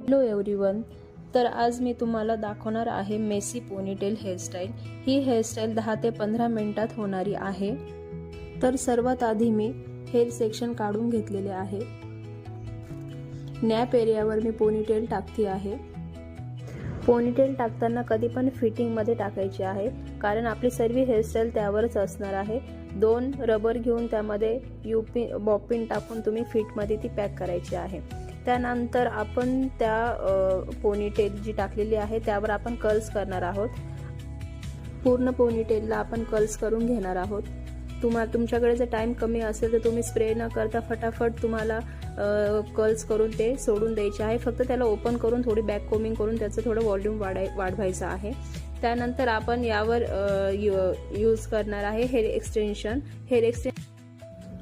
Hello everyone, तर आज मी तुम्हाला दाखवणार आहे मेसी पोनीटेल हेअरस्टाईल। ही हेअरस्टाईल 10 ते 15 मिनिटात होणारी आहे। तर सर्वात आधी मी हेअर सेक्शन काढून घेतलेले आहे। नॅप एरियावर मी पोनीटेल टाकते आहे। पोनीटेल टाकताना कधी पण फिटिंग मध्ये टाकायची आहे, कारण आपली सर्व हेअरस्टाईल त्यावरच असणार आहे। 2 रबर घेऊन त्यामध्ये बॉब पिन टाकून तुम्ही फिट मध्ये ती पॅक करायची आहे। त्यानंतर आपण त्या पोनीटेल जी टाकलेली आहे त्यावर आपण कर्ल्स करणार आहोत। पूर्ण पोनीटेलला आपण कर्ल्स करून घेणार आहोत। तुमच्याकडे जर टाइम कमी असेल तर तुम्ही स्प्रे न करता फटाफट तुम्हाला कर्ल्स करून ते सोडून द्यायचे आहे। फक्त त्याला ओपन करून थोडी बॅक कोमिंग करून त्याचं थोडं व्हॉल्यूम वाढवायचं आहे। त्यानंतर आपण यावर यूज करणार आहे हेअर एक्सटेन्शन।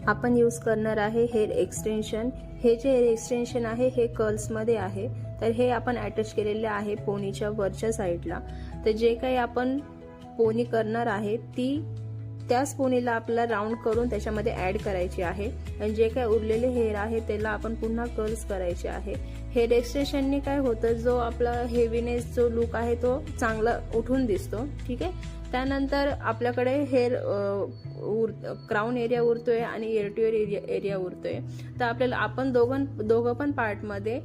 आपण यूज करणार आहे हेअर एक्सटेन्शन। हे जे हेअर एक्सटेन्शन आहे हे कर्ल्स मध्ये आहे, तर हे आपण अटॅच केलेले आहे पोनीच्या वरच्या साईडला। तर जे काही आपण पोनी करणार आहे त्याच पोनीला आपल्याला राऊंड करून त्याच्यामध्ये ऍड करायची आहे, आणि जे काही उरलेले हेअर आहे त्याला आपण पुन्हा कर्ल्स करायचे आहे। हेअर एक्सटेन्शनने काय होतं, जो आपला हेवीनेस जो लुक आहे तो चांगला उठून दिसतो। ठीक आहे। त्यानंतर आपल्याकडे हेअर क्राउन एरिया उरतोय आणि इयर टू इयर एरिया उरतोय। तर आपल्याला आपण दोघं पण पार्ट मध्ये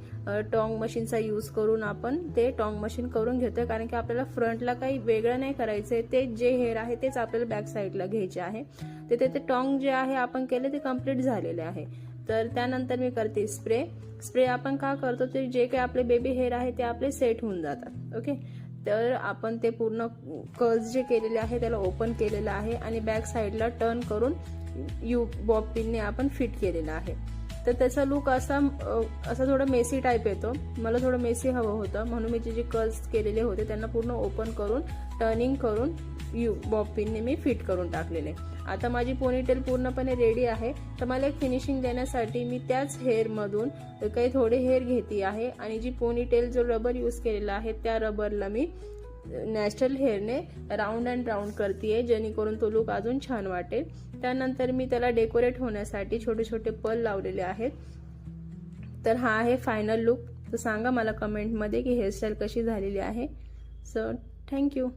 टॉंग मशीनचा यूज करून आपण ते टॉंग मशीन करून घेतोय, कारण की आपल्याला फ्रंटला काही वेगळं नाही करायचंय। ते जे हेअर आहे तेच आपल्याला बॅक साईडला घ्यायचे आहे। ते टॉंग जे आहे आपण केले ते कम्प्लीट झालेले आहे। तर त्यानंतर मी करते स्प्रे आपण का करतो, ते जे काही आपले बेबी हेअर आहे ते आपले सेट होऊन जातात। ओके। तर आपण ते पूर्ण कर्ल्स जे केलेले आहे त्याला ओपन केलेलं आहे आणि बॅक साईडला टर्न करून बॉब पिनने आपण फिट केलेलं आहे। तर त्याचा लुक असा थोडा मेसी टाइप येतो। मला थोडं मेसी हवं होतं, म्हणून मी जे कर्ल्स केलेले होते त्यांना पूर्ण ओपन करून टर्निंग करून बॉब पिनने मी फिट करून टाकलेले। आता माझी पोनीटेल पूर्णपणे रेडी आहे। तर मला एक फिनिशिंग देण्यासाठी मी त्याच हेअर मधून काही थोडे हेअर घेते आहे, आणि जी पोनीटेल जो रबर यूज केलेला आहे त्या रबरला मी नॅचरल हेअरने राऊंड अँड राऊंड करते, जेणेकरून तो लुक अजून छान वाटेल। त्यानंतर मी त्याला डेकोरेट होण्यासाठी छोटे छोटे पर्ल लावलेले आहेत। तर हा आहे फायनल लुक। तर सांगा मला कमेंटमध्ये की हेअरस्टाईल कशी झालेली आहे। So thank you.